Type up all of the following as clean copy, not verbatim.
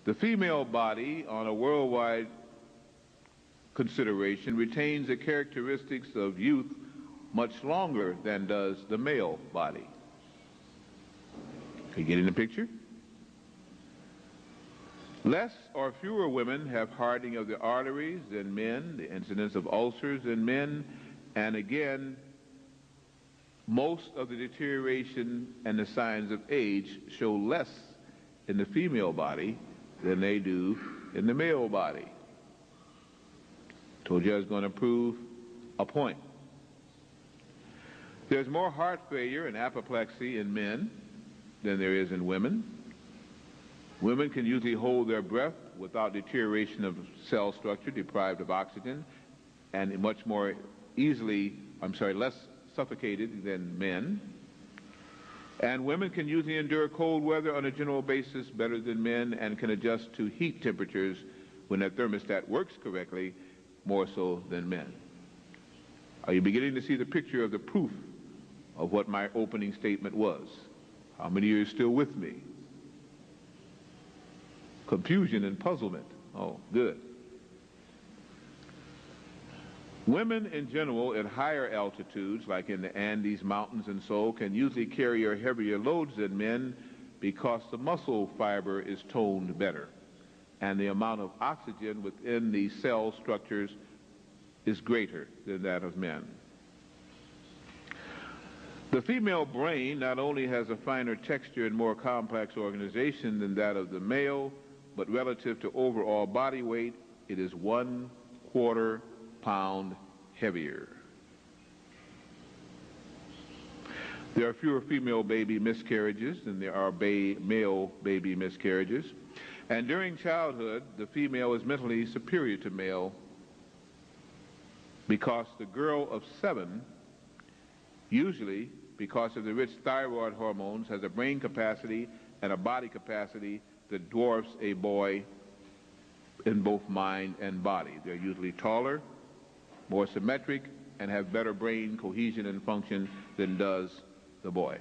The female body, on a worldwide consideration, retains the characteristics of youth much longer than does the male body. Are you getting the picture? Less or fewer women have hardening of the arteries than men, the incidence of ulcers in men, and again, most of the deterioration and the signs of age show less in the female body than they do in the male body. Told you I was going to prove a point. There's more heart failure and apoplexy in men than there is in women. Women can usually hold their breath without deterioration of cell structure deprived of oxygen, and much more less suffocated than men. And women can usually endure cold weather on a general basis better than men, and can adjust to heat temperatures when their thermostat works correctly more so than men. Are you beginning to see the picture of the proof of what my opening statement was? How many of you are still with me? Confusion and puzzlement. Oh, good. Women in general at higher altitudes, like in the Andes Mountains and so, can usually carry heavier loads than men because the muscle fiber is toned better, and the amount of oxygen within the cell structures is greater than that of men. The female brain not only has a finer texture and more complex organization than that of the male, but relative to overall body weight, it is 1/4 pound heavier. There are fewer female baby miscarriages than there are male baby miscarriages. And during childhood, the female is mentally superior to male because the girl of 7, usually because of the rich thyroid hormones, has a brain capacity and a body capacity that dwarfs a boy in both mind and body. They're usually taller, more symmetric, and have better brain cohesion and function than does the boy.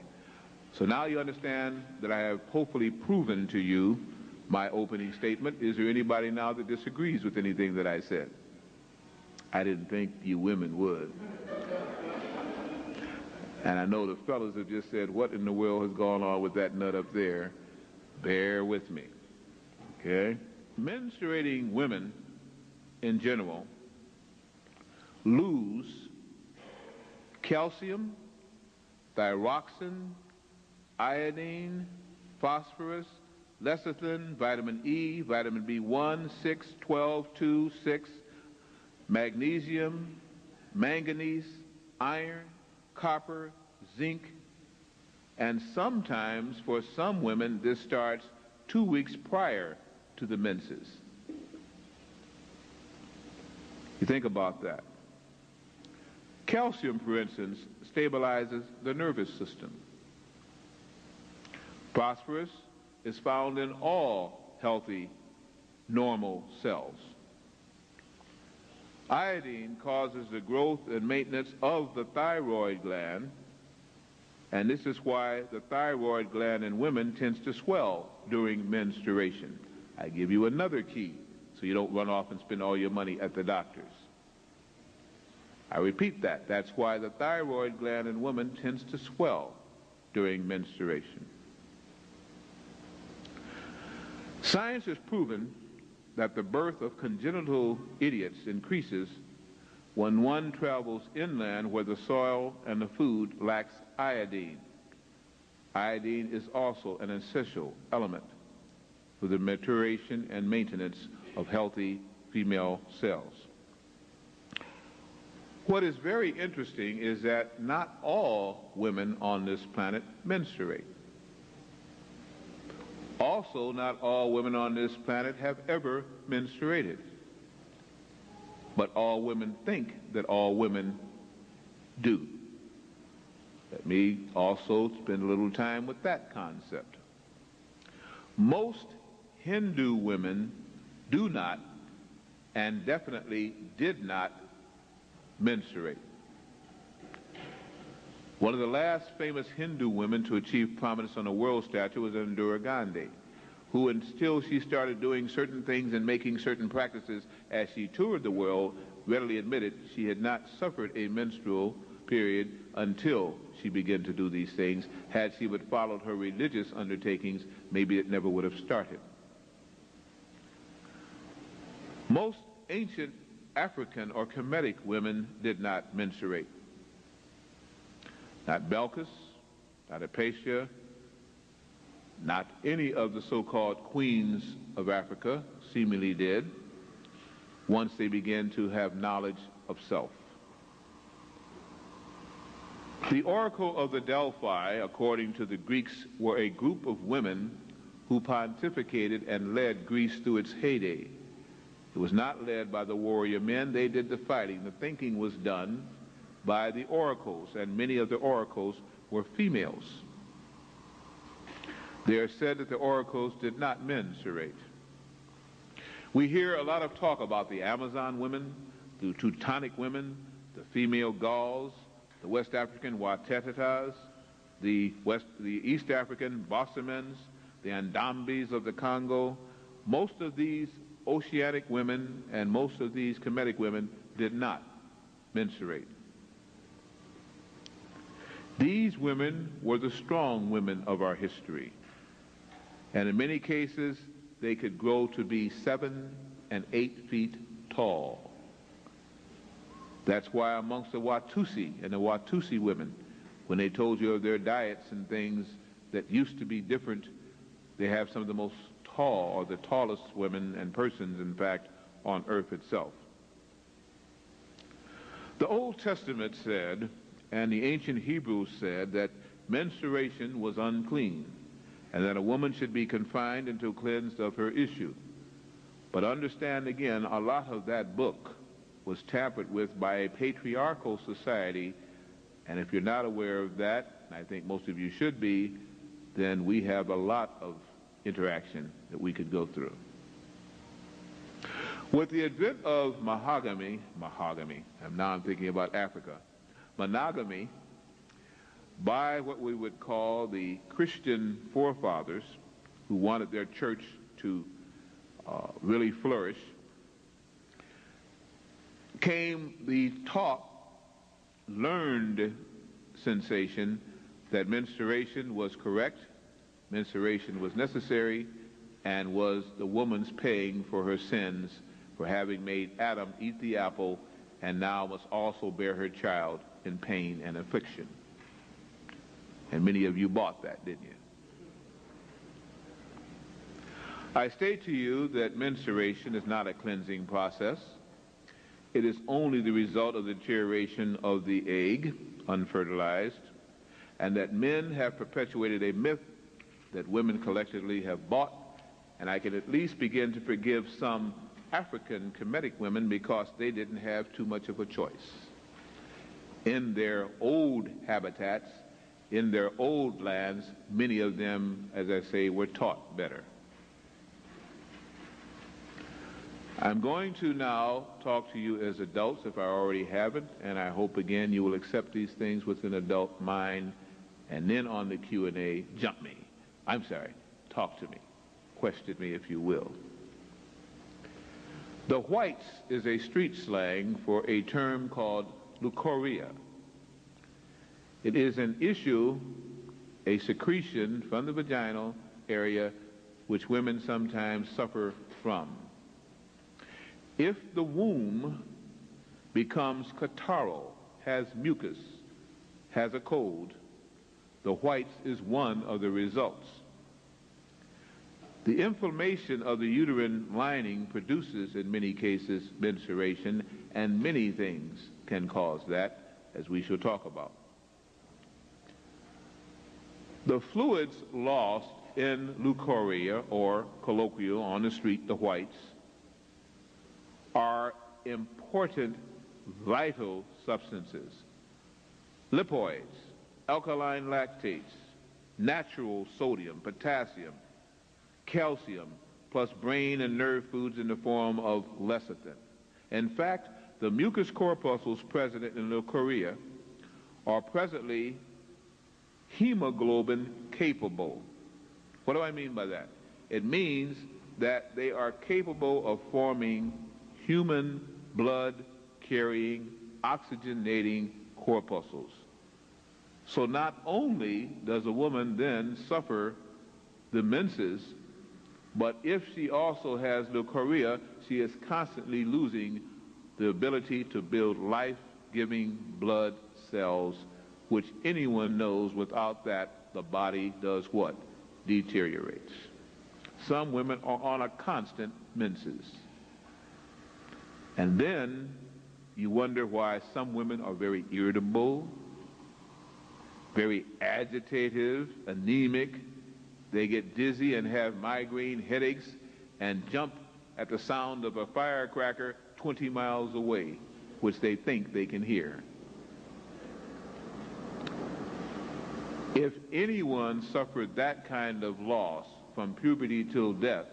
So now you understand that I have hopefully proven to you my opening statement. Is there anybody now that disagrees with anything that I said? I didn't think you women would. And I know the fellas have just said, what in the world has gone on with that nut up there? Bear with me, okay? Menstruating women in general lose calcium, thyroxine, iodine, phosphorus, lecithin, vitamin E, vitamin B1, 6, 12, 2, 6, magnesium, manganese, iron, copper, zinc, and sometimes for some women this starts 2 weeks prior to the menses. You think about that. Calcium, for instance, stabilizes the nervous system. Phosphorus is found in all healthy, normal cells. Iodine causes the growth and maintenance of the thyroid gland, and this is why the thyroid gland in women tends to swell during menstruation. I give you another key so you don't run off and spend all your money at the doctor's. I repeat that. That's why the thyroid gland in women tends to swell during menstruation. Science has proven that the birth of congenital idiots increases when one travels inland where the soil and the food lacks iodine. Iodine is also an essential element for the maturation and maintenance of healthy female cells. What is very interesting is that not all women on this planet menstruate. Also, not all women on this planet have ever menstruated. But all women think that all women do. Let me also spend a little time with that concept. Most Hindu women do not, and definitely did not, menstruate. One of the last famous Hindu women to achieve prominence on the world stage was Indira Gandhi, who until she started doing certain things and making certain practices as she toured the world, readily admitted she had not suffered a menstrual period until she began to do these things. Had she would followed her religious undertakings, maybe it never would have started. Most ancient African or Kemetic women did not menstruate. Not Belkis, not Apatia, not any of the so-called queens of Africa seemingly did once they began to have knowledge of self. The Oracle of the Delphi, according to the Greeks, were a group of women who pontificated and led Greece through its heyday. It was not led by the warrior men. They did the fighting. The thinking was done by the oracles, and many of the oracles were females. They are said that the oracles did not menstruate. We hear a lot of talk about the Amazon women, the Teutonic women, the female Gauls, the West African Watetas, the East African Bossamans, the Andambes of the Congo. Most of these oceanic women and most of these Kemetic women did not menstruate. These women were the strong women of our history. And in many cases, they could grow to be 7 and 8 feet tall. That's why amongst the Watusi and the Watusi women, when they told you of their diets and things that used to be different, they have some of the most tall, or the tallest women and persons, in fact, on earth itself. The Old Testament said, and the ancient Hebrews said, that menstruation was unclean, and that a woman should be confined until cleansed of her issue. But understand again, a lot of that book was tampered with by a patriarchal society, and if you're not aware of that, and I think most of you should be, then we have a lot of interaction that we could go through. With the advent of monogamy, and now I'm thinking about Africa, monogamy, by what we would call the Christian forefathers who wanted their church to really flourish, came the taught, learned sensation that menstruation was correct, menstruation was necessary, and was the woman's paying for her sins for having made Adam eat the apple, and now must also bear her child in pain and affliction. And many of you bought that, didn't you? I state to you that menstruation is not a cleansing process. It is only the result of the deterioration of the egg, unfertilized, and that men have perpetuated a myth that women collectively have bought, and I can at least begin to forgive some African Kemetic women because they didn't have too much of a choice. In their old habitats, in their old lands, many of them, as I say, were taught better. I'm going to now talk to you as adults, if I already haven't, and I hope again you will accept these things with an adult mind, and then on the Q&A, talk to me, question me if you will. The whites is a street slang for a term called leukorrhea. It is an issue, a secretion from the vaginal area which women sometimes suffer from. If the womb becomes catarrhal, has mucus, has a cold, the whites is one of the results. The inflammation of the uterine lining produces, in many cases, menstruation, and many things can cause that, as we shall talk about. The fluids lost in leukorrhea, or colloquial on the street, the whites, are important vital substances. Lipoids, alkaline lactates, natural sodium, potassium, calcium, plus brain and nerve foods in the form of lecithin. In fact, the mucous corpuscles present in leukorrhea are presently hemoglobin capable. What do I mean by that? It means that they are capable of forming human blood-carrying, oxygenating corpuscles. So not only does a woman then suffer the menses, but if she also has leukorrhea, she is constantly losing the ability to build life-giving blood cells, which anyone knows without that the body does what? Deteriorates. Some women are on a constant menses. And then you wonder why some women are very irritable, very agitative, anemic. They get dizzy and have migraine headaches and jump at the sound of a firecracker 20 miles away, which they think they can hear. If anyone suffered that kind of loss from puberty till death,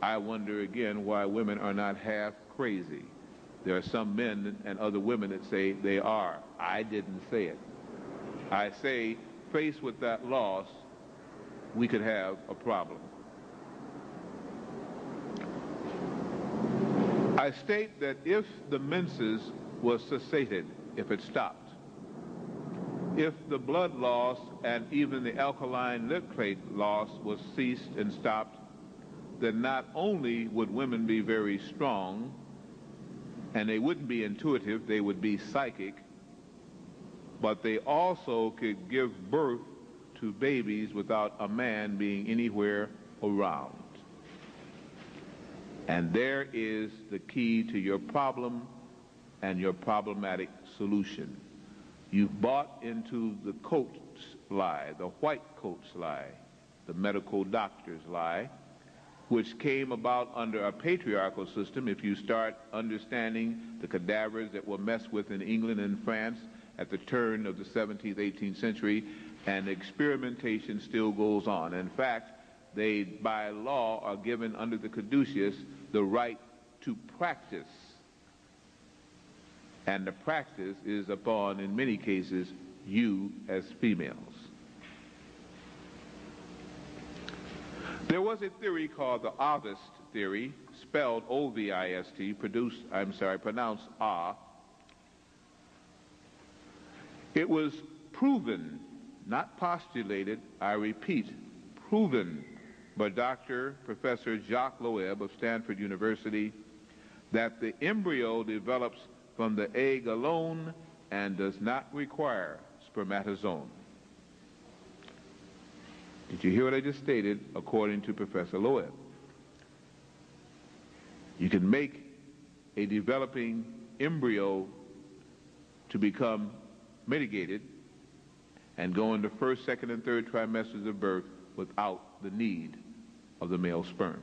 I wonder again why women are not half crazy. There are some men and other women that say they are. I didn't say it. I say, faced with that loss, we could have a problem. I state that if the menses was cessated, if it stopped, if the blood loss and even the alkaline lipase loss was ceased and stopped, then not only would women be very strong, and they wouldn't be intuitive, they would be psychic, but they also could give birth to babies without a man being anywhere around. And there is the key to your problem and your problematic solution. You've bought into the coat's lie, the white coat's lie, the medical doctor's lie, which came about under a patriarchal system. If you start understanding the cadavers that were messed with in England and France at the turn of the 17th, 18th century, and experimentation still goes on. In fact, they, by law, are given under the caduceus the right to practice. And the practice is upon, in many cases, you as females. There was a theory called the Ovist theory, spelled O-V-I-S-T, pronounced Ah. It was proven, not postulated, I repeat, proven by Professor Jacques Loeb of Stanford University, that the embryo develops from the egg alone and does not require spermatozoon. Did you hear what I just stated? According to Professor Loeb, you can make a developing embryo to become mitigated and go into first, second, and third trimesters of birth without the need of the male sperm,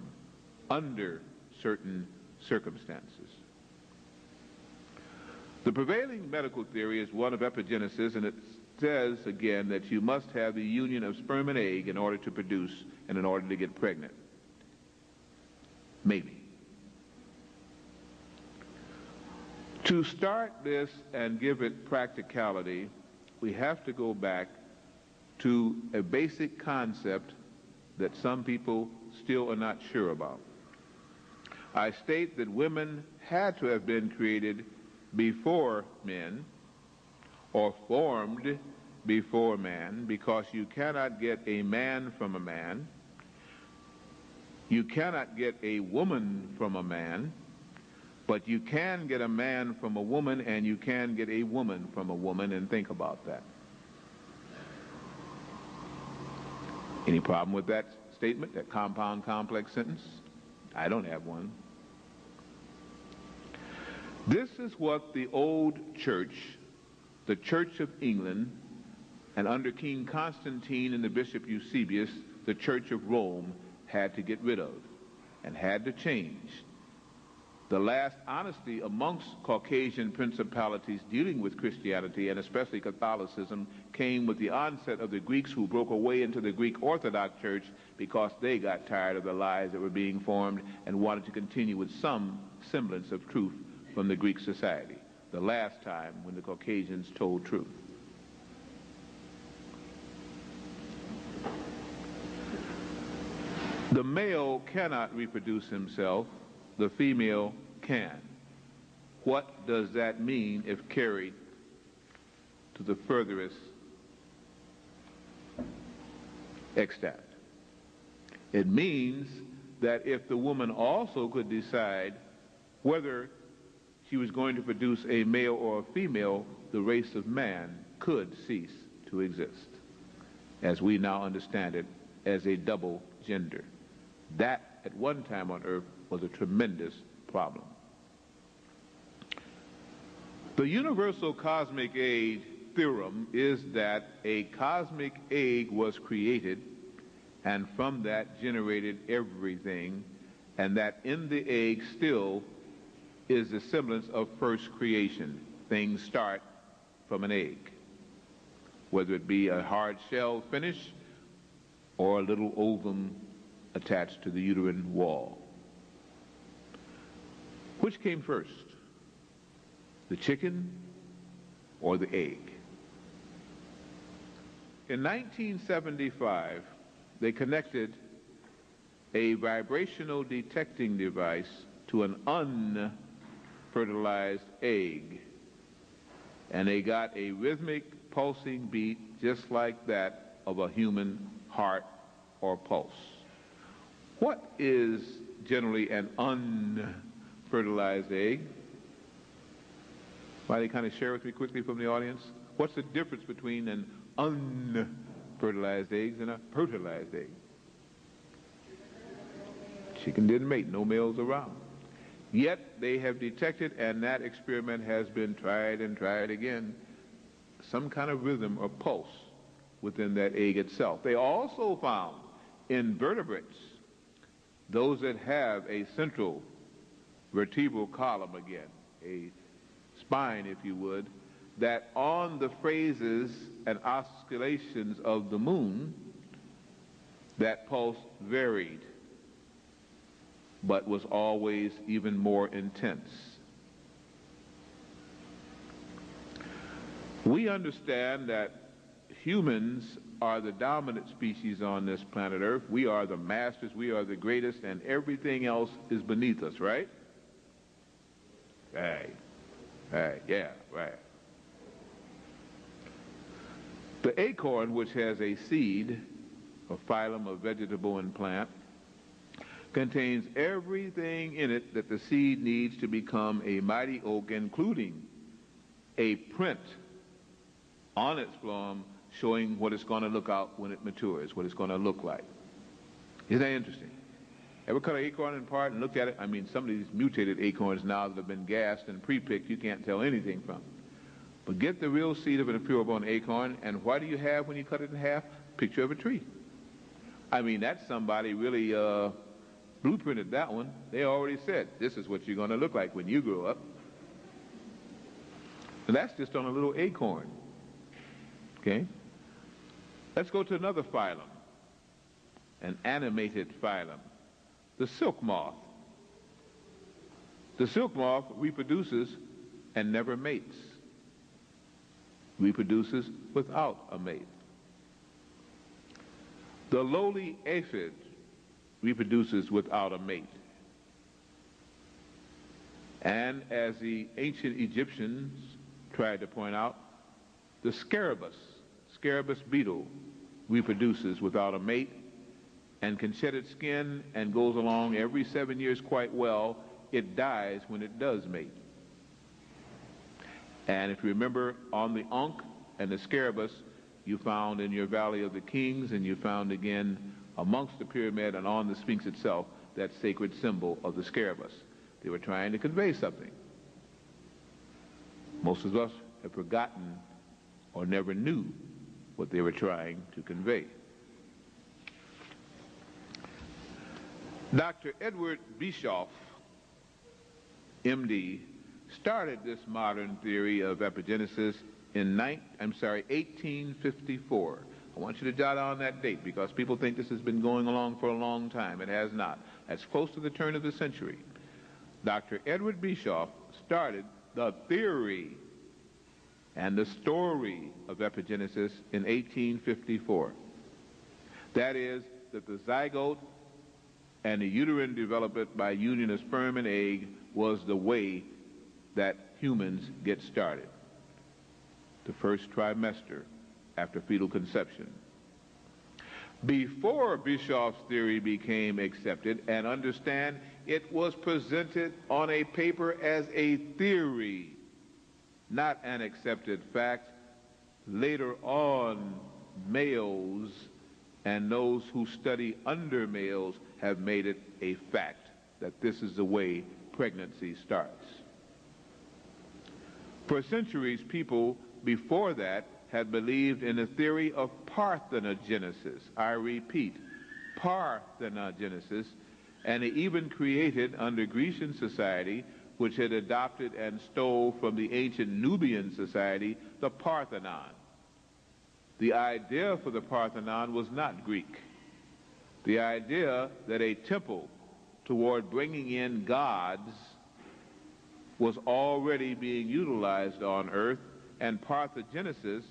under certain circumstances. The prevailing medical theory is one of epigenesis, and it says, again, that you must have the union of sperm and egg in order to produce and in order to get pregnant. Maybe. To start this and give it practicality, we have to go back to a basic concept that some people still are not sure about. I state that women had to have been created before men, or formed before man, because you cannot get a man from a man, you cannot get a woman from a man, but you can get a man from a woman, and you can get a woman from a woman, and think about that. Any problem with that statement, that compound complex sentence? I don't have one. This is what the old church, the Church of England, and under King Constantine and the Bishop Eusebius, the Church of Rome, had to get rid of and had to change. The last honesty amongst Caucasian principalities dealing with Christianity, and especially Catholicism, came with the onset of the Greeks, who broke away into the Greek Orthodox Church because they got tired of the lies that were being formed and wanted to continue with some semblance of truth from the Greek society. The last time when the Caucasians told truth. The male cannot reproduce himself, the female can. What does that mean if carried to the furthest extent? It means that if the woman also could decide whether she was going to produce a male or a female, the race of man could cease to exist, as we now understand it, as a double gender. That, at one time on Earth, was a tremendous problem. The universal cosmic age theorem is that a cosmic egg was created, and from that generated everything, and that in the egg still is the semblance of first creation. Things start from an egg, whether it be a hard shell finish or a little ovum attached to the uterine wall. Which came first, the chicken or the egg? In 1975, they connected a vibrational detecting device to an unfertilized egg, and they got a rhythmic pulsing beat just like that of a human heart or pulse. What is generally an unfertilized egg? Somebody kind of share with me quickly from the audience. What's the difference between an unfertilized egg and a fertilized egg? Chicken didn't mate, no males around. Yet they have detected, and that experiment has been tried and tried again, some kind of rhythm or pulse within that egg itself. They also found in vertebrates, those that have a central vertebral column again, a spine if you would, that on the phases and oscillations of the moon, that pulse varied, but was always even more intense. We understand that humans are the dominant species on this planet Earth. We are the masters, we are the greatest, and everything else is beneath us, right? Right. Right, yeah, right. The acorn, which has a seed, a phylum of vegetable and plant, contains everything in it that the seed needs to become a mighty oak, including a print on its phloem showing what it's going to look out when it matures, what it's going to look like. Isn't that interesting? Ever cut an acorn in part and looked at it? I mean, some of these mutated acorns now that have been gassed and pre-picked, you can't tell anything from. But get the real seed of an pure-born acorn, and what do you have when you cut it in half? Picture of a tree. I mean, that's somebody really blueprinted that one. They already said, this is what you're going to look like when you grow up. And that's just on a little acorn. Okay? Let's go to another phylum, an animated phylum. The silk moth. The silk moth reproduces and never mates. Reproduces without a mate. The lowly aphid reproduces without a mate. And as the ancient Egyptians tried to point out, the scarabus beetle, reproduces without a mate and can shed its skin and goes along every 7 years quite well. It dies when it does mate. And if you remember, on the Ankh and the scarabus, you found in your Valley of the Kings, and you found again amongst the pyramid and on the Sphinx itself, that sacred symbol of the scarabus. They were trying to convey something. Most of us have forgotten or never knew what they were trying to convey. Dr. Edward Bischoff, MD, started this modern theory of epigenesis in 1854. I want you to jot down that date because people think this has been going along for a long time. It has not. That's close to the turn of the century. Dr. Edward Bischoff started the theory and the story of epigenesis in 1854. That is, that the zygote and the uterine development by union of sperm and egg was the way that humans get started. The first trimester after fetal conception. Before Bischoff's theory became accepted, and understand, it was presented on a paper as a theory, not an accepted fact. Later on, males and those who study under males have made it a fact that this is the way pregnancy starts. For centuries, people before that had believed in the theory of parthenogenesis. I repeat, parthenogenesis, and they even created under Grecian society, which had adopted and stole from the ancient Nubian society, the Parthenon. The idea for the Parthenon was not Greek. The idea that a temple toward bringing in gods was already being utilized on earth, and parthenogenesis,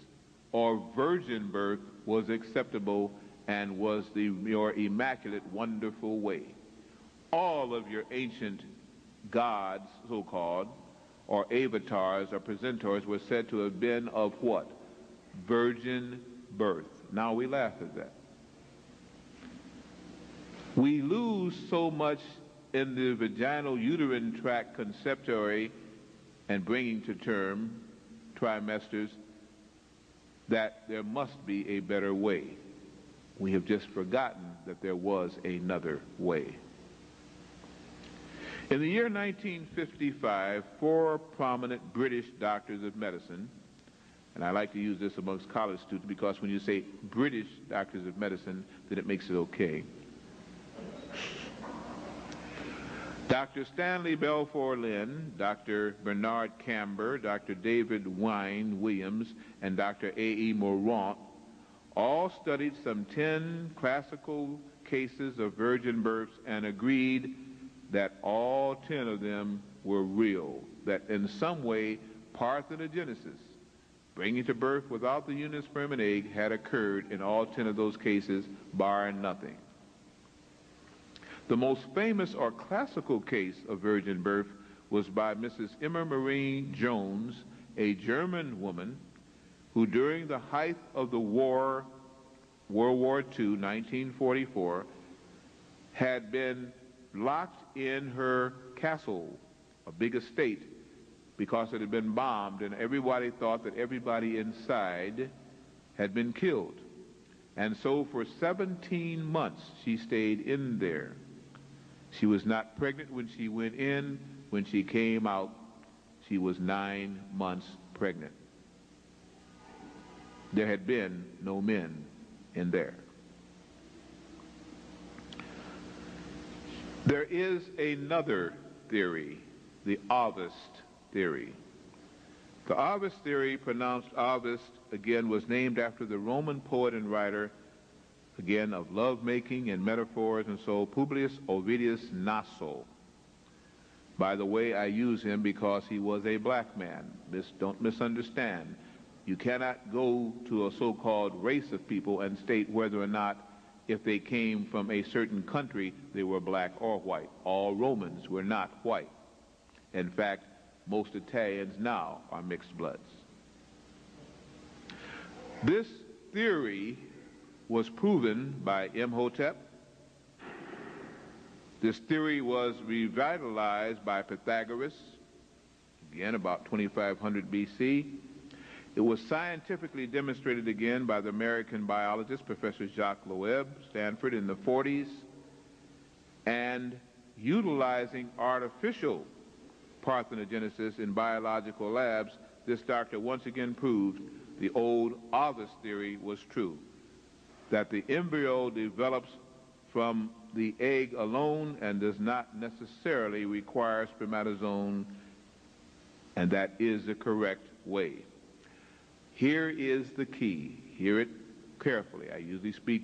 or virgin birth, was acceptable and was the more immaculate, wonderful way. All of your ancient gods, so-called, or avatars or presentors, were said to have been of what? Virgin birth. Now we laugh at that. We lose so much in the vaginal uterine tract conceptory and bringing to term trimesters that there must be a better way. We have just forgotten that there was another way. In the year 1955, 4 prominent British doctors of medicine, and I like to use this amongst college students because when you say British doctors of medicine, then it makes it okay. Dr. Stanley Balfour Lynn, Dr. Bernard Camber, Dr. David Wine Williams, and Dr. A.E. Morant all studied some 10 classical cases of virgin births and agreed that all 10 of them were real, that in some way parthenogenesis, bringing to birth without the union of sperm and egg, had occurred in all 10 of those cases, barring nothing. The most famous or classical case of virgin birth was by Mrs. Emma Marie Jones, a German woman who during the height of the war, World War II, 1944, had been locked in her castle, a big estate, because it had been bombed, and everybody thought that everybody inside had been killed. And so for 17 months she stayed in there. She was not pregnant when she went in. When she came out, she was 9 months pregnant. There had been no men in there. There is another theory, the Ovist theory. The Ovist theory, pronounced Ovist, again, was named after the Roman poet and writer, again, of love-making and metaphors and so, Publius Ovidius Naso. By the way, I use him because he was a black man. Don't misunderstand. You cannot go to a so-called race of people and state whether or not, if they came from a certain country, they were black or white. All Romans were not white. In fact, most Italians now are mixed bloods. This theory was proven by Imhotep. This theory was revitalized by Pythagoras, again about 2500 BC. It was scientifically demonstrated again by the American biologist, Professor Jacques Loeb, Stanford, in the 40s. And utilizing artificial parthenogenesis in biological labs, this doctor once again proved the old Ovist theory was true, that the embryo develops from the egg alone and does not necessarily require spermatozoon, and that is the correct way. Here is the key. Hear it carefully. I usually speak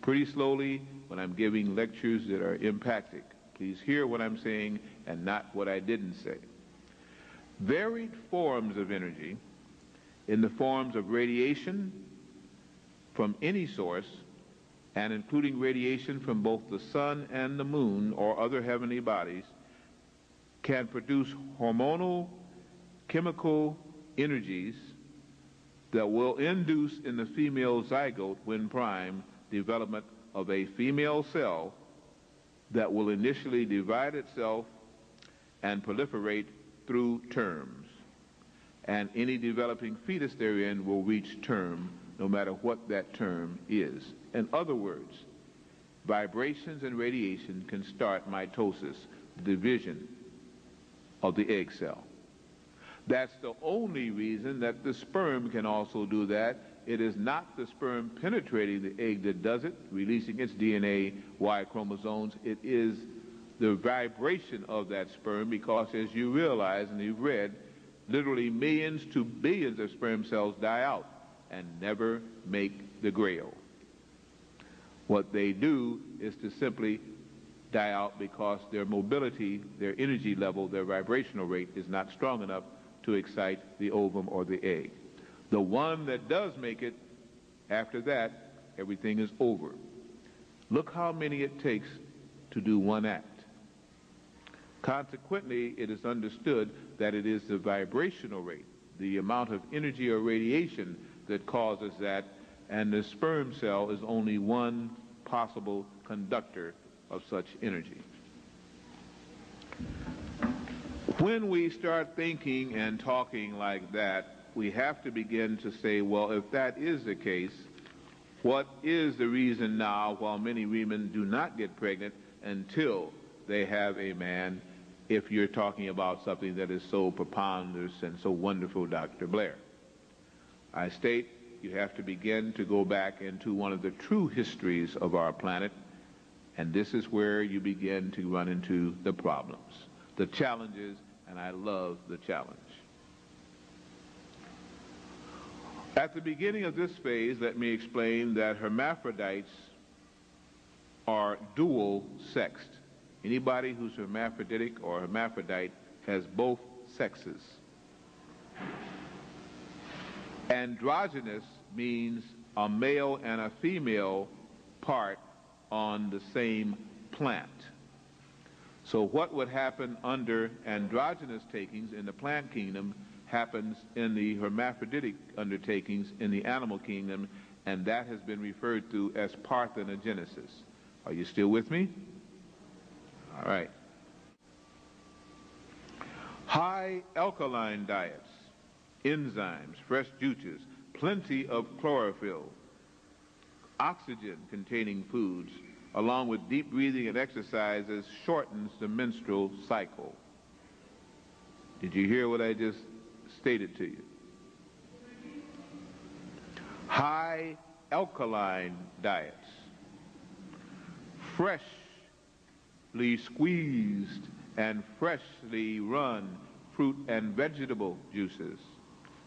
pretty slowly when I'm giving lectures that are empathic. Please hear what I'm saying and not what I didn't say. Varied forms of energy in the forms of radiation from any source and including radiation from both the sun and the moon or other heavenly bodies, can produce hormonal chemical energies that will induce in the female zygote, when prime, development of a female cell that will initially divide itself and proliferate through terms. And any developing fetus therein will reach term, no matter what that term is. In other words, vibrations and radiation can start mitosis, division of the egg cell. That's the only reason that the sperm can also do that. It is not the sperm penetrating the egg that does it, releasing its DNA, Y chromosomes. It is the vibration of that sperm, because as you realize and you've read, literally millions to billions of sperm cells die out and never make the grail. What they do is to simply die out because their mobility, their energy level, their vibrational rate is not strong enough to excite the ovum or the egg. The one that does make it, after that, everything is over. Look how many it takes to do one act. Consequently, it is understood that it is the vibrational rate, the amount of energy or radiation that causes that, and the sperm cell is only one possible conductor of such energy. When we start thinking and talking like that, we have to begin to say, well, if that is the case, what is the reason now why many women do not get pregnant until they have a man, if you're talking about something that is so preponderous and so wonderful, Dr. Blair? I state you have to begin to go back into one of the true histories of our planet, and this is where you begin to run into the problems, the challenges, and I love the challenge. At the beginning of this phase, let me explain that hermaphrodites are dual-sexed. Anybody who's hermaphroditic or hermaphrodite has both sexes. Androgynous means a male and a female part on the same plant. So what would happen under androgynous takings in the plant kingdom happens in the hermaphroditic undertakings in the animal kingdom, and that has been referred to as parthenogenesis. Are you still with me? All right. High alkaline diets, enzymes, fresh juices, plenty of chlorophyll, oxygen-containing foods, along with deep breathing and exercises, shortens the menstrual cycle. Did you hear what I just stated to you? High alkaline diets, freshly squeezed and freshly run fruit and vegetable juices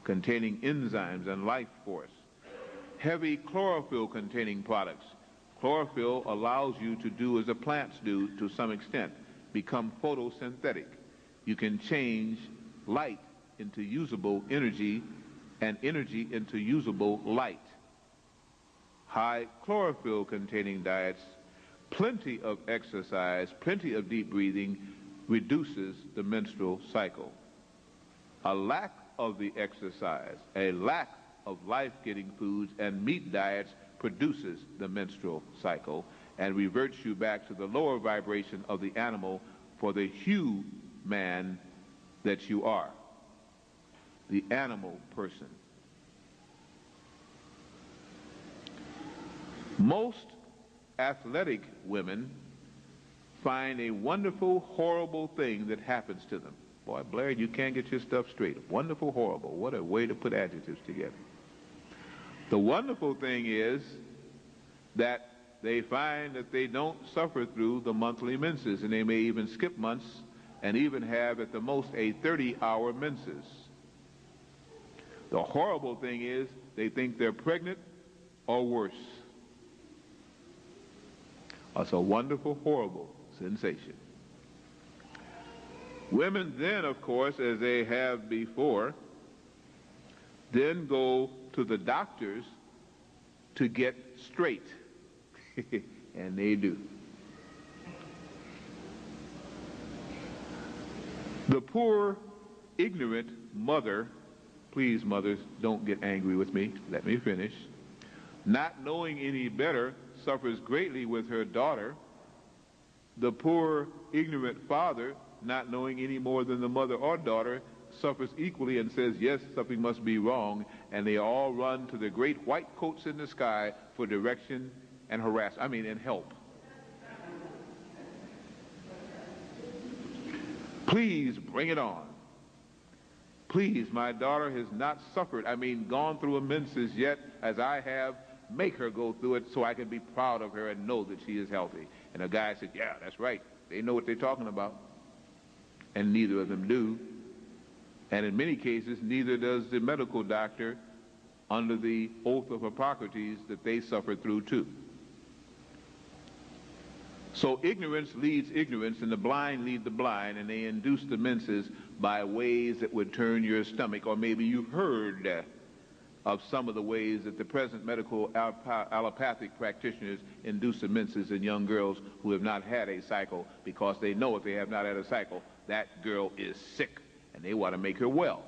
containing enzymes and life force, heavy chlorophyll containing products. Chlorophyll allows you to do as the plants do to some extent, become photosynthetic. You can change light into usable energy and energy into usable light. High chlorophyll containing diets, plenty of exercise, plenty of deep breathing reduces the menstrual cycle. A lack of the exercise, a lack of life-giving foods and meat diets produces the menstrual cycle and reverts you back to the lower vibration of the animal for the human that you are, the animal person. Most athletic women find a wonderful, horrible thing that happens to them. Boy, Blair, you can't get your stuff straight. Wonderful, horrible. What a way to put adjectives together. The wonderful thing is that they find that they don't suffer through the monthly menses, and they may even skip months and even have at the most a 30-hour menses. The horrible thing is they think they're pregnant or worse. That's a wonderful, horrible sensation. Women then, of course, as they have before, then go to the doctors to get straight. And they do. The poor, ignorant mother, please mothers, don't get angry with me, let me finish, not knowing any better, suffers greatly with her daughter. The poor, ignorant father, not knowing any more than the mother or daughter, suffers equally and says, yes, something must be wrong, and they all run to the great white coats in the sky for direction and and help. Please bring it on. Please, my daughter has not suffered, gone through a menses yet as I have. Make her go through it so I can be proud of her and know that she is healthy. And a guy said, yeah, that's right. They know what they're talking about. And neither of them do. And in many cases, neither does the medical doctor under the oath of Hippocrates that they suffer through too. So ignorance leads ignorance, and the blind lead the blind, and they induce the menses by ways that would turn your stomach. Or maybe you've heard of some of the ways that the present medical allopathic practitioners induce the menses in young girls who have not had a cycle, because they know if they have not had a cycle, that girl is sick, and they want to make her well.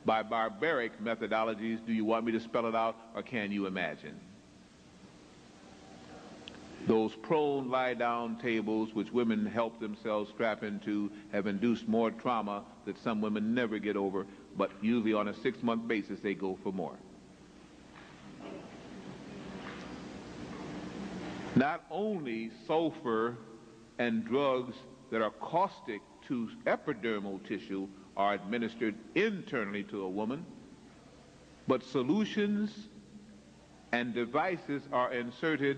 By barbaric methodologies, do you want me to spell it out, or can you imagine? Those prone lie-down tables which women help themselves strap into have induced more trauma that some women never get over, but usually on a 6-month basis they go for more. Not only sulfur and drugs that are caustic to epidermal tissue are administered internally to a woman, but solutions and devices are inserted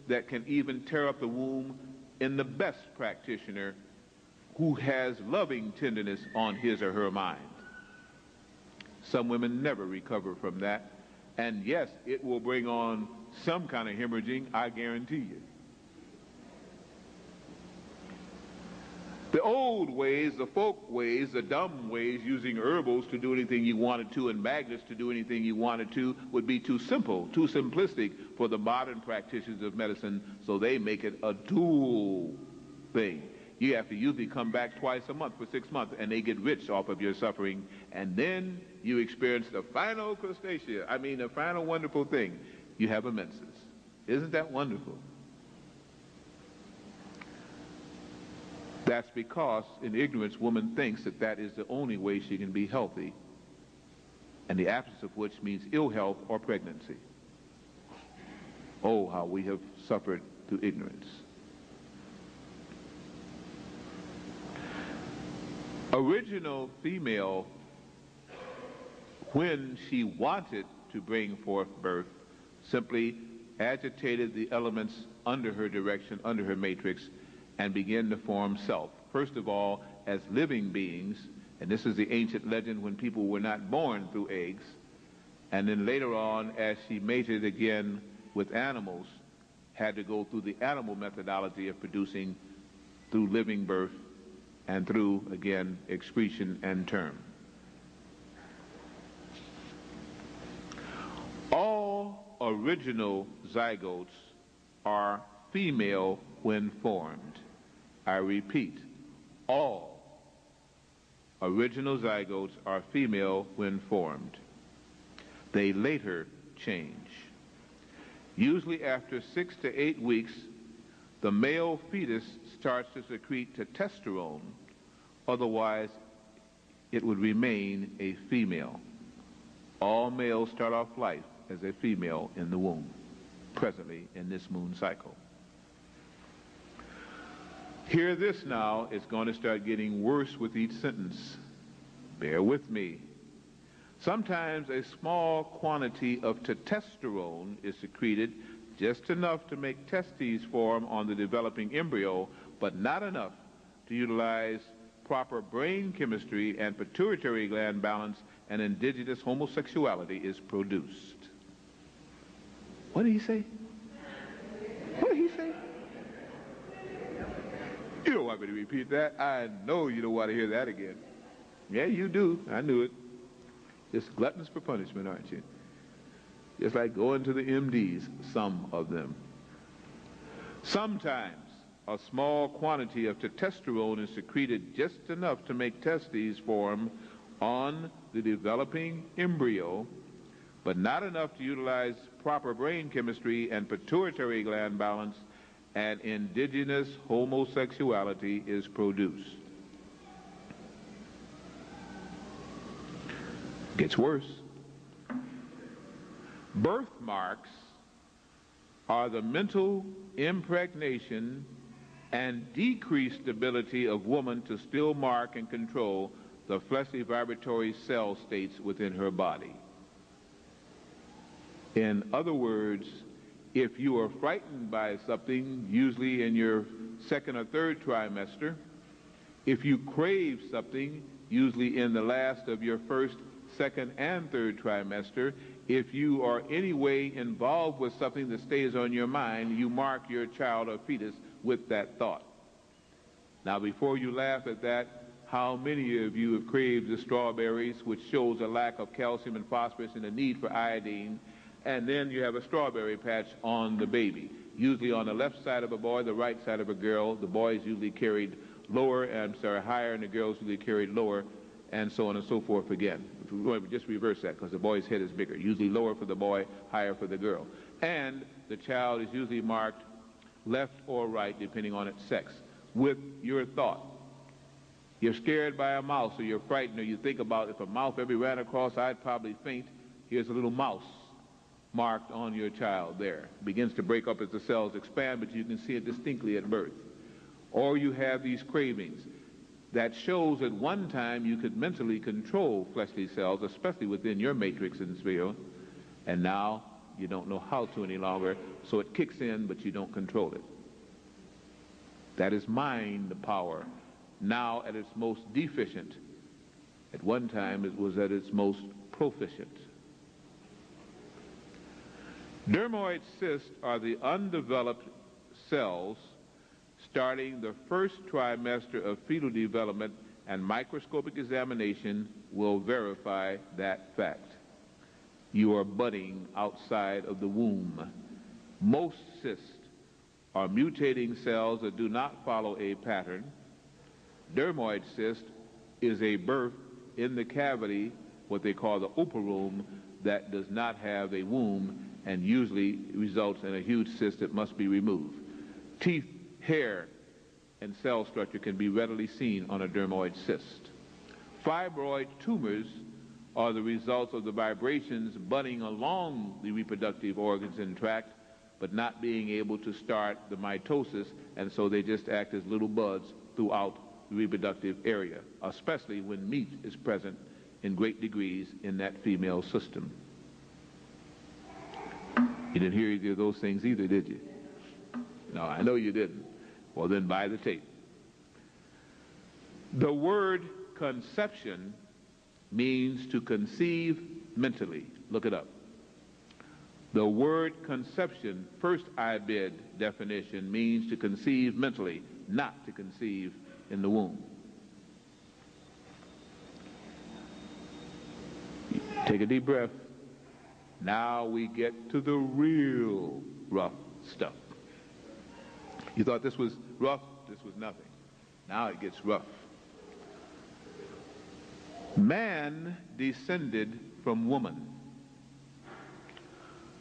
that can even tear up the womb in the best practitioner who has loving tenderness on his or her mind. Some women never recover from that. And yes, it will bring on some kind of hemorrhaging, I guarantee you. The old ways, the folk ways, the dumb ways, using herbals to do anything you wanted to and magnets to do anything you wanted to, would be too simple, too simplistic for the modern practitioners of medicine, so they make it a dual thing. You have to usually come back twice a month for 6 months, and they get rich off of your suffering, and then you experience the final crustacea, the final wonderful thing. You have a menses. Isn't that wonderful? That's because, in ignorance, woman thinks that that is the only way she can be healthy, and the absence of which means ill health or pregnancy. Oh, how we have suffered through ignorance. Original female, when she wanted to bring forth birth, simply agitated the elements under her direction, under her matrix, and begin to form self. First of all, as living beings, and this is the ancient legend when people were not born through eggs, and then later on, as she mated again with animals, had to go through the animal methodology of producing through living birth and through, again, excretion and term. All original zygotes are female when formed. I repeat, all original zygotes are female when formed. They later change. Usually after 6 to 8 weeks, the male fetus starts to secrete testosterone, otherwise it would remain a female. All males start off life as a female in the womb, presently in this moon cycle. Hear this now, it's going to start getting worse with each sentence. Bear with me. Sometimes a small quantity of testosterone is secreted, just enough to make testes form on the developing embryo, but not enough to utilize proper brain chemistry and pituitary gland balance, and indigenous homosexuality is produced. What did he say? What did he say? You don't want me to repeat that? I know you don't want to hear that again. Yeah, you do. I knew it. Just gluttons for punishment, aren't you? Just like going to the MDs, some of them. Sometimes a small quantity of testosterone is secreted just enough to make testes form on the developing embryo, but not enough to utilize proper brain chemistry and pituitary gland balance, and indigenous homosexuality is produced. Gets worse. Birthmarks are the mental impregnation and decreased ability of woman to still mark and control the fleshly vibratory cell states within her body. In other words, if you are frightened by something, usually in your second or third trimester, if you crave something, usually in the last of your first, second, and third trimester, if you are any way involved with something that stays on your mind, you mark your child or fetus with that thought. Now, before you laugh at that, how many of you have craved the strawberries, which shows a lack of calcium and phosphorus and a need for iodine, and then you have a strawberry patch on the baby, usually on the left side of a boy, the right side of a girl. The boy is usually carried higher, and the girl is usually carried lower, and so on and so forth again. Just reverse that, because the boy's head is bigger, usually lower for the boy, higher for the girl. And the child is usually marked left or right, depending on its sex, with your thought. You're scared by a mouse, or you're frightened, or you think about, if a mouse ever ran across, I'd probably faint. Here's a little mouse marked on your child there. It begins to break up as the cells expand, but you can see it distinctly at birth. Or you have these cravings. That shows at one time you could mentally control fleshly cells, especially within your matrix and sphere, and now you don't know how to any longer, so it kicks in, but you don't control it. That is mind power, now at its most deficient. At one time it was at its most proficient. Dermoid cysts are the undeveloped cells starting the first trimester of fetal development, and microscopic examination will verify that fact. You are budding outside of the womb. Most cysts are mutating cells that do not follow a pattern. Dermoid cyst is a birth in the cavity, what they call the operoom, that does not have a womb, and usually results in a huge cyst that must be removed. Teeth, hair, and cell structure can be readily seen on a dermoid cyst. Fibroid tumors are the results of the vibrations budding along the reproductive organs and tract, but not being able to start the mitosis, and so they just act as little buds throughout the reproductive area, especially when meat is present in great degrees in that female system. You didn't hear either of those things either, did you? No, I know you didn't. Well, then buy the tape. The word conception means to conceive mentally. Look it up. The word conception, first IBID definition, means to conceive mentally, not to conceive in the womb. Take a deep breath. Now we get to the real rough stuff. You thought this was rough? This was nothing. Now it gets rough. Man descended from woman.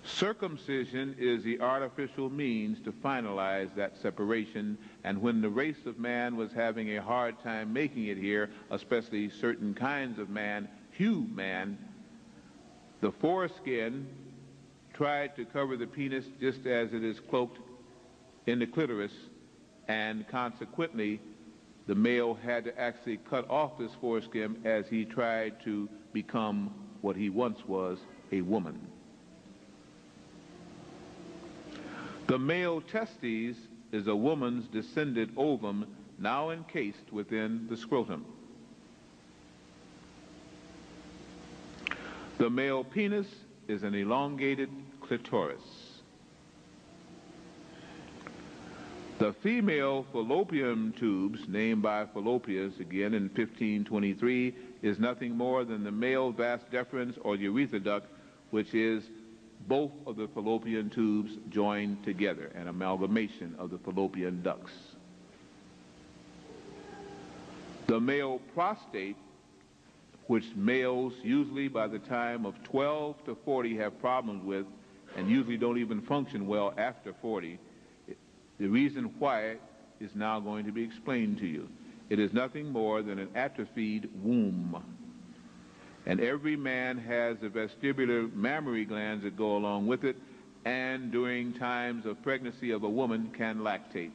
Circumcision is the artificial means to finalize that separation, and when the race of man was having a hard time making it here, especially certain kinds of man, human, the foreskin tried to cover the penis just as it is cloaked in the clitoris, and consequently the male had to actually cut off this foreskin as he tried to become what he once was, a woman. The male testes is a woman's descended ovum, now encased within the scrotum. The male penis is an elongated clitoris. The female fallopian tubes, named by Fallopius again in 1523, is nothing more than the male vas deferens or urethra duct, which is both of the fallopian tubes join together, an amalgamation of the fallopian ducts. The male prostate, which males usually by the time of 12 to 40 have problems with and usually don't even function well after 40, the reason why is now going to be explained to you. It is nothing more than an atrophied womb. And every man has the vestibular mammary glands that go along with it, and during times of pregnancy of a woman can lactate.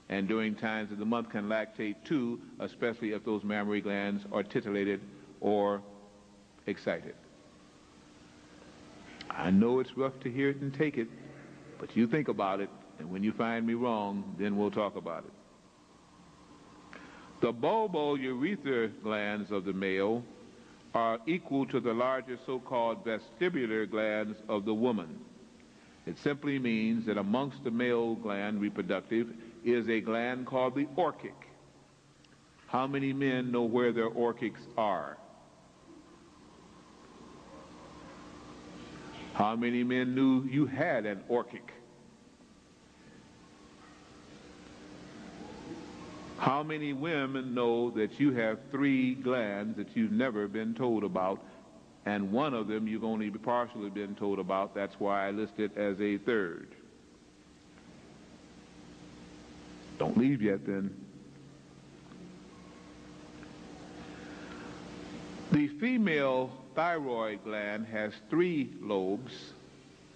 And during times of the month can lactate too, especially if those mammary glands are titillated or excited. I know it's rough to hear it and take it, but you think about it, and when you find me wrong, then we'll talk about it. The bulbourethral glands of the male are equal to the larger so-called vestibular glands of the woman. It simply means that amongst the male gland reproductive is a gland called the orchic. How many men know where their orchics are? How many men knew you had an orchic? How many women know that you have 3 glands that you've never been told about, and one of them you've only partially been told about? That's why I list it as a third. Don't leave yet then. The female thyroid gland has 3 lobes.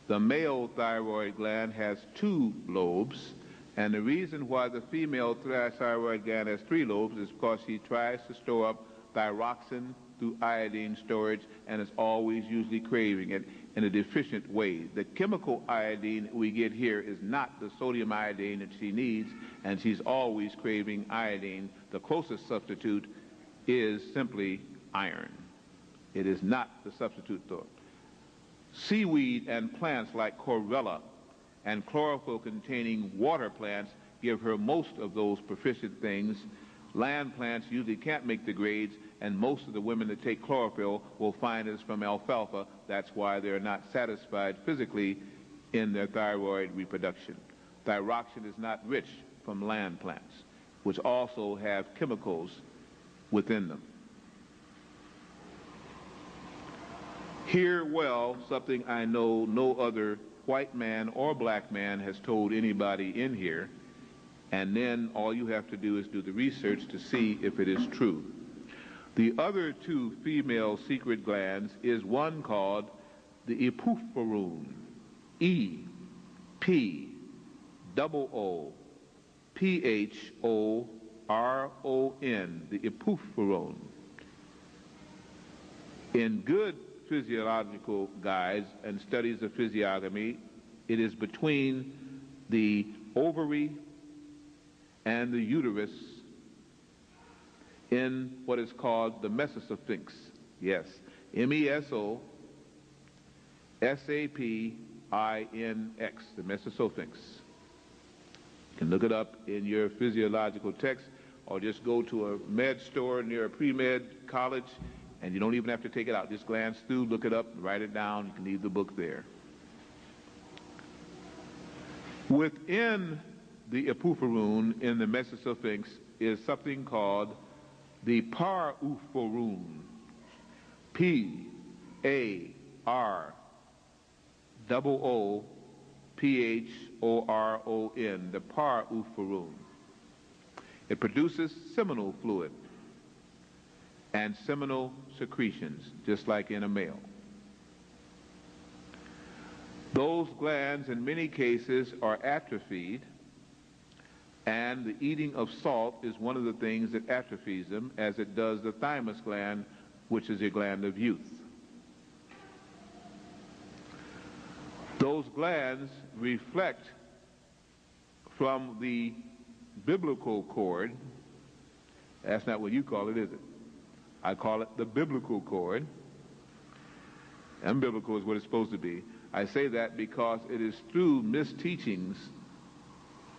The male thyroid gland has 2 lobes. And the reason why the female thyroid gland has 3 lobes is because she tries to store up thyroxine through iodine storage and is always usually craving it in a deficient way. The chemical iodine we get here is not the sodium iodine that she needs, and she's always craving iodine. The closest substitute is simply iron. It is not the substitute though. Seaweed and plants like chlorella and chlorophyll-containing water plants give her most of those proficient things. Land plants usually can't make the grades, and most of the women that take chlorophyll will find it's from alfalfa. That's why they're not satisfied physically in their thyroid reproduction. Thyroxine is not rich from land plants, which also have chemicals within them. Hear well something I know no other white man or black man has told anybody in here, and then all you have to do is do the research to see if it is true. The other 2 female secret glands is one called the epiphoron, E-P-O-O-P-H-O-R-O-N, the epiphoron. In good physiological guides and studies of physiognomy, it is between the ovary and the uterus in what is called the mesosphinx. Yes, M-E-S-O-S-A-P-I-N-X, the mesosphinx. You can look it up in your physiological text, or just go to a med store near a pre-med college, and you don't even have to take it out. Just glance through, look it up, write it down. You can leave the book there. Within the epiphoron in the mesosphinx is something called the parophoron. P-A-R-O-O-P-H-O-R-O-N, the parophoron. It produces seminal fluid and seminal secretions, just like in a male. Those glands in many cases are atrophied, and the eating of salt is one of the things that atrophies them, as it does the thymus gland, which is a gland of youth. Those glands reflect from the biblical cord. That's not what you call it, is it? I call it the biblical cord. Unbiblical is what it's supposed to be. I say that because it is through misteachings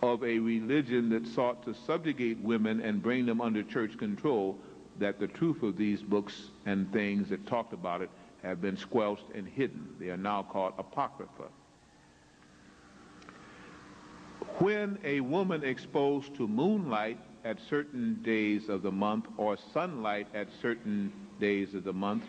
of a religion that sought to subjugate women and bring them under church control that the truth of these books and things that talked about it have been squelched and hidden. They are now called apocrypha. When a woman exposed to moonlight at certain days of the month or sunlight at certain days of the month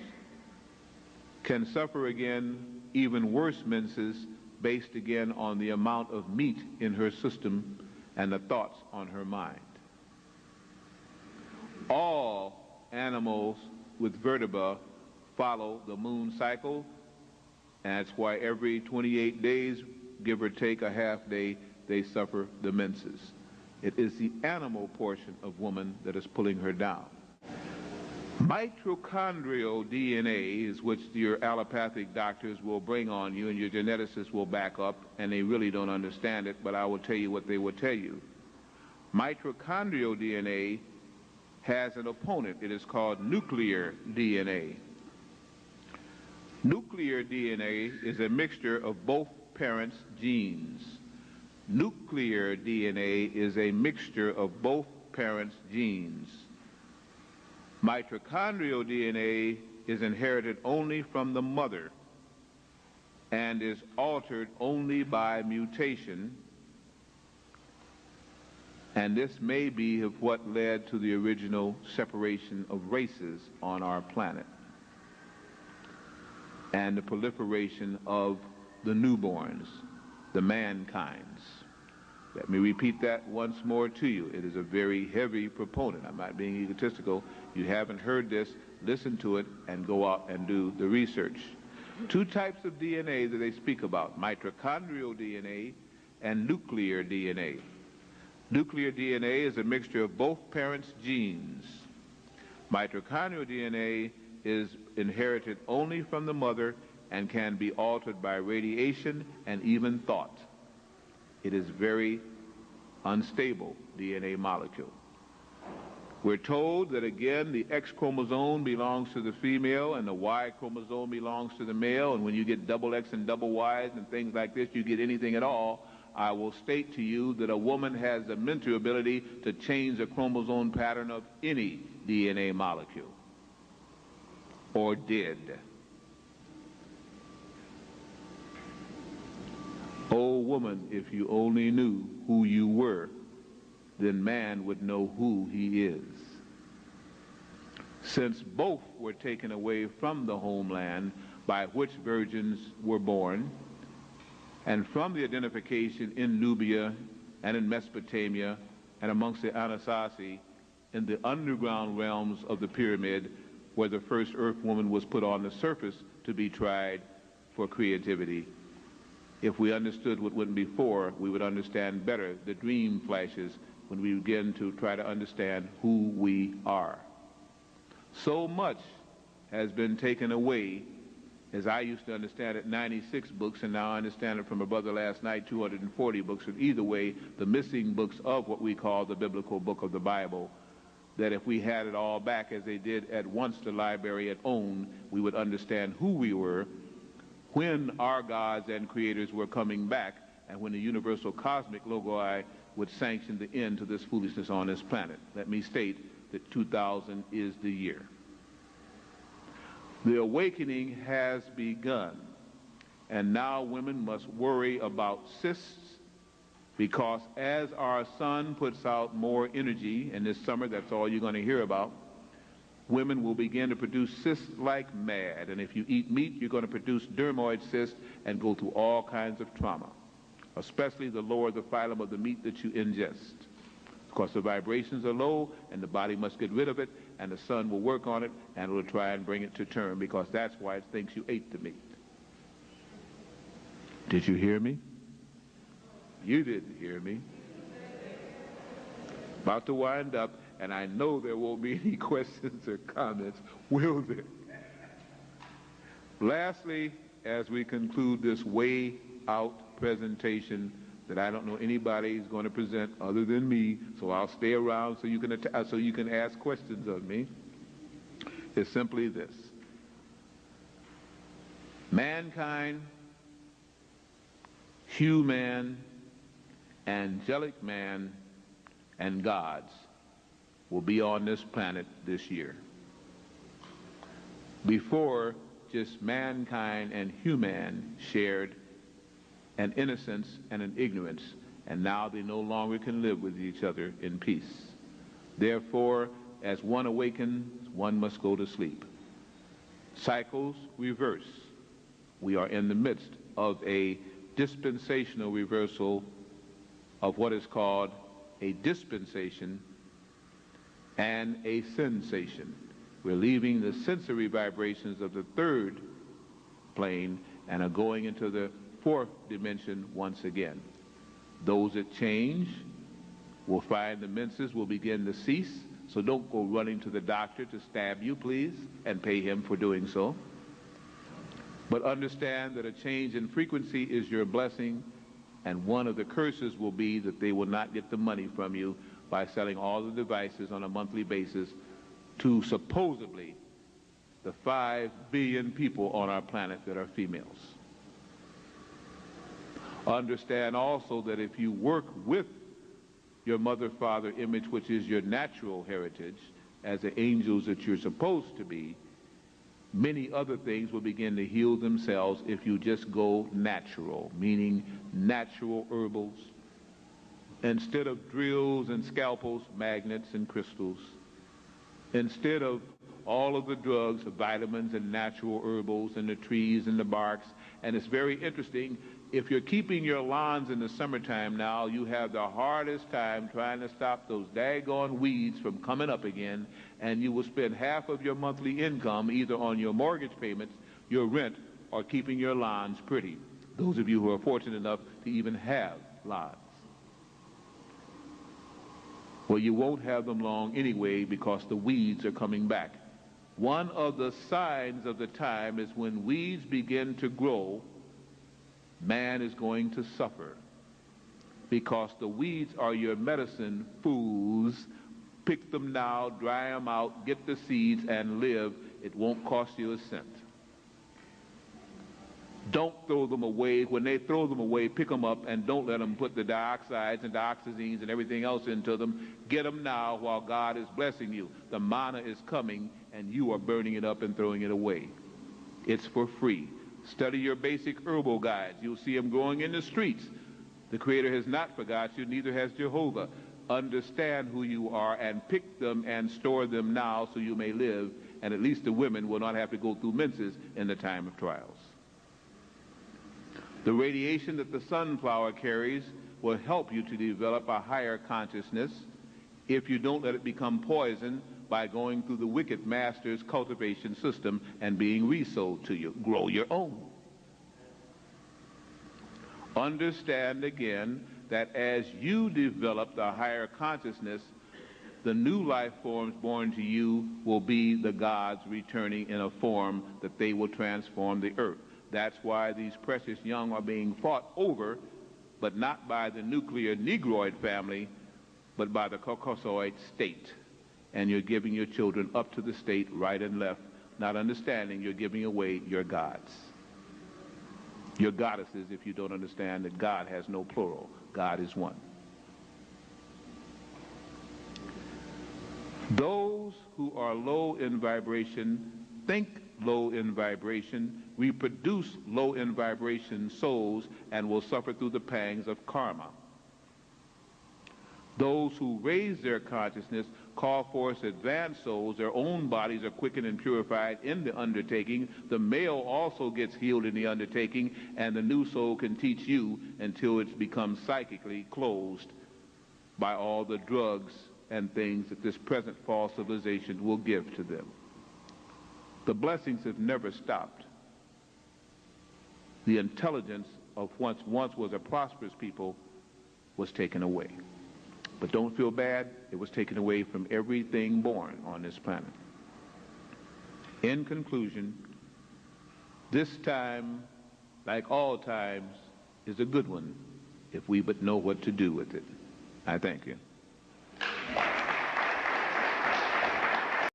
can suffer again even worse menses based again on the amount of meat in her system and the thoughts on her mind. All animals with vertebra follow the moon cycle, and that's why every 28 days, give or take a half day, they suffer the menses. It is the animal portion of woman that is pulling her down. Mitochondrial DNA is which your allopathic doctors will bring on you and your geneticists will back up, and they really don't understand it, but I will tell you what they will tell you. Mitochondrial DNA has an opponent. It is called nuclear DNA. Nuclear DNA is a mixture of both parents' genes. Nuclear DNA is a mixture of both parents' genes. Mitochondrial DNA is inherited only from the mother and is altered only by mutation, and this may be of what led to the original separation of races on our planet and the proliferation of the newborns, the mankinds. Let me repeat that once more to you. It is a very heavy proponent. I'm not being egotistical. You haven't heard this, listen to it, and go out and do the research. Two types of DNA that they speak about, mitochondrial DNA and nuclear DNA. Nuclear DNA is a mixture of both parents' genes. Mitochondrial DNA is inherited only from the mother and can be altered by radiation and even thought. It is very unstable DNA molecule. We're told that again the X chromosome belongs to the female and the Y chromosome belongs to the male, and when you get double X and double Ys and things like this, you get anything at all. I will state to you that a woman has the mental ability to change the chromosome pattern of any DNA molecule, or did. Oh woman, if you only knew who you were, then man would know who he is. Since both were taken away from the homeland by which virgins were born, and from the identification in Nubia and in Mesopotamia and amongst the Anasazi in the underground realms of the pyramid where the first earth woman was put on the surface to be tried for creativity. If we understood what went before, we would understand better the dream flashes when we begin to try to understand who we are. So much has been taken away, as I used to understand it, 96 books, and now I understand it from a brother last night, 240 books. But either way, the missing books of what we call the biblical book of the Bible, that if we had it all back as they did at once the library at own, we would understand who we were, when our gods and creators were coming back, and when the universal cosmic logoi would sanction the end to this foolishness on this planet. Let me state that 2000 is the year. The awakening has begun, and now women must worry about cysts, because as our sun puts out more energy, and this summer that's all you're going to hear about, women will begin to produce cysts like mad. And if you eat meat, you're going to produce dermoid cysts and go through all kinds of trauma, especially the lower the phylum of the meat that you ingest. Because the vibrations are low, and the body must get rid of it, and the sun will work on it, and it will try and bring it to term, because that's why it thinks you ate the meat. Did you hear me? You didn't hear me. About to wind up, and I know there won't be any questions or comments, will there? Lastly, as we conclude this way out presentation that I don't know anybody is going to present other than me, so I'll stay around so you can ask questions of me, is simply this. Mankind, human, angelic man, and gods will be on this planet this year. Before, just mankind and human shared an innocence and an ignorance, and now they no longer can live with each other in peace. Therefore, as one awakens, one must go to sleep. Cycles reverse. We are in the midst of a dispensational reversal of what is called a dispensation and a sensation. We're leaving the sensory vibrations of the third plane and are going into the fourth dimension once again. Those that change will find the menses will begin to cease, so don't go running to the doctor to stab you, please, and pay him for doing so. But understand that a change in frequency is your blessing, and one of the curses will be that they will not get the money from you by selling all the devices on a monthly basis to supposedly the 5 billion people on our planet that are females. Understand also that if you work with your mother-father image, which is your natural heritage, as the angels that you're supposed to be, many other things will begin to heal themselves if you just go natural, meaning natural herbals. Instead of drills and scalpels, magnets and crystals. Instead of all of the drugs, the vitamins and natural herbals and the trees and the barks. And it's very interesting, if you're keeping your lawns in the summertime now, you have the hardest time trying to stop those daggone weeds from coming up again, and you will spend half of your monthly income either on your mortgage payments, your rent, or keeping your lawns pretty. Those of you who are fortunate enough to even have lawns. Well, you won't have them long anyway because the weeds are coming back. One of the signs of the time is when weeds begin to grow, man is going to suffer because the weeds are your medicine fools. Pick them now, dry them out, get the seeds, and live. It won't cost you a cent. Don't throw them away. When they throw them away, pick them up and don't let them put the dioxides and dioxazines and everything else into them. Get them now while God is blessing you. The manna is coming and you are burning it up and throwing it away. It's for free. Study your basic herbal guides. You'll see them growing in the streets. The Creator has not forgot you, neither has Jehovah. Understand who you are and pick them and store them now so you may live, and at least the women will not have to go through menses in the time of trials. The radiation that the sunflower carries will help you to develop a higher consciousness if you don't let it become poison by going through the wicked master's cultivation system and being resold to you. Grow your own. Understand again that as you develop the higher consciousness, the new life forms born to you will be the gods returning in a form that they will transform the earth. That's why these precious young are being fought over, but not by the nuclear Negroid family, but by the Caucasoid state. And you're giving your children up to the state right and left, not understanding you're giving away your gods. Your goddesses, if you don't understand that God has no plural. God is one. Those who are low in vibration think low in vibration, reproduce low in vibration souls, and will suffer through the pangs of karma. Those who raise their consciousness call forth advanced souls. Their own bodies are quickened and purified in the undertaking. The male also gets healed in the undertaking, and the new soul can teach you until it's become psychically closed by all the drugs and things that this present false civilization will give to them. The blessings have never stopped. The intelligence of what once was a prosperous people was taken away. But don't feel bad, it was taken away from everything born on this planet. In conclusion, this time, like all times, is a good one if we but know what to do with it. I thank you.